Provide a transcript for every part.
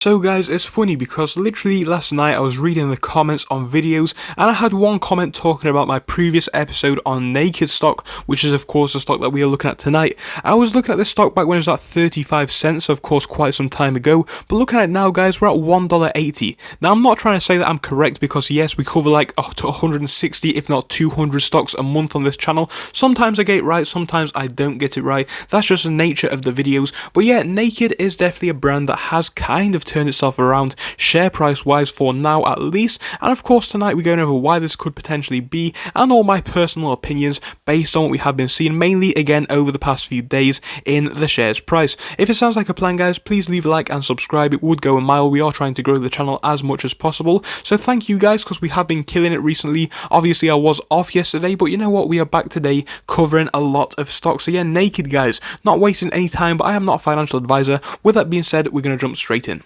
So guys, it's funny because literally last night I was reading the comments on videos and I had one comment talking about my previous episode on Naked stock, which is of course the stock that we are looking at tonight. I was looking at this stock back when it was at 35 cents, of course quite some time ago, but looking at it now guys, we're at $1.80. Now I'm not trying to say that I'm correct because yes, we cover like up to 160 if not 200 stocks a month on this channel. Sometimes I get it right, sometimes I don't get it right. That's just the nature of the videos. But yeah, Naked is definitely a brand that has kind of turned itself around share price wise for now at least, and of course tonight we're going over why this could potentially be and all my personal opinions based on what we have been seeing mainly again over the past few days in the shares price. If it sounds like a plan guys, please leave a like and subscribe, it would go a mile. We are trying to grow the channel as much as possible, so thank you guys because we have been killing it recently. Obviously I was off yesterday, but you know what, we are back today covering a lot of stocks. So yeah, Naked guys, not wasting any time, but I am not a financial advisor. With that being said, we're going to jump straight in.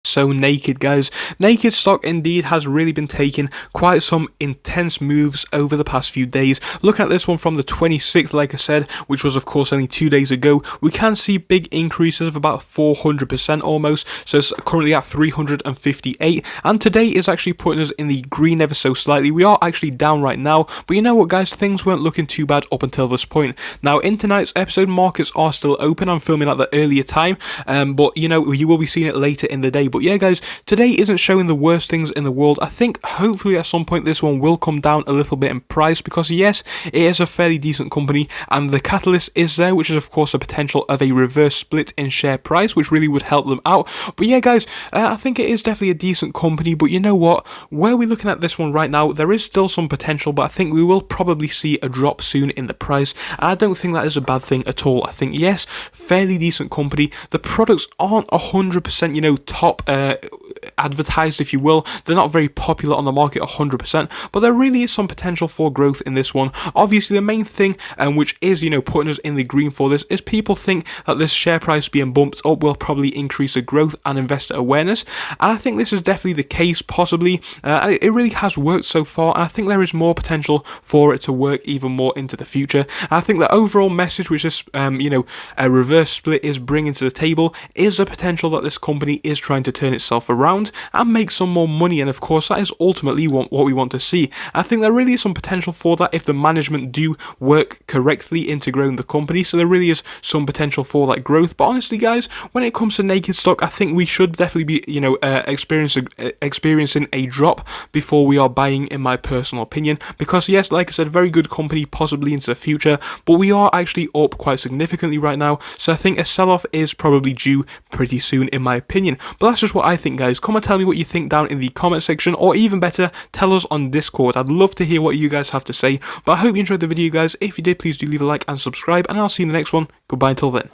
So Naked guys, Naked stock indeed has really been taking quite some intense moves over the past few days. Looking at this one from the 26th, like I said, which was of course only 2 days ago, we can see big increases of about 400% almost, so it's currently at 358, and today is actually putting us in the green ever so slightly. We are actually down right now, but you know what guys, things weren't looking too bad up until this point. Now in tonight's episode, markets are still open. I'm filming at the earlier time, but you know, you will be seeing it later in the day. But yeah guys, today isn't showing the worst things in the world. I think hopefully at some point this one will come down a little bit in price because yes, it is a fairly decent company and the catalyst is there, which is of course the potential of a reverse split in share price, which really would help them out. But yeah guys, I think it is definitely a decent company, but you know what, where we're looking at this one right now, there is still some potential, but I think we will probably see a drop soon in the price, and I don't think that is a bad thing at all. I think yes, fairly decent company. The products aren't 100% you know top advertised, if you will. They're not very popular on the market 100%, but there really is some potential for growth in this one. Obviously the main thing which is you know putting us in the green for this is people think that this share price being bumped up will probably increase the growth and investor awareness, and I think this is definitely the case possibly. It really has worked so far, and I think there is more potential for it to work even more into the future. And I think the overall message which this you know a reverse split is bringing to the table is the potential that this company is trying to turn itself around and make some more money, and of course that is ultimately what we want to see. I think there really is some potential for that if the management do work correctly into growing the company, so there really is some potential for that growth. But honestly guys, when it comes to Naked stock, I think we should definitely be you know experiencing a drop before we are buying, in my personal opinion, because yes, like I said, very good company possibly into the future, but we are actually up quite significantly right now, so I think a sell-off is probably due pretty soon in my opinion. But that's just what I think guys. Come and tell me what you think down in the comment section, or even better, tell us on Discord. I'd love to hear what you guys have to say. But I hope you enjoyed the video guys. If you did, please do leave a like and subscribe, and I'll see you in the next one. Goodbye until then.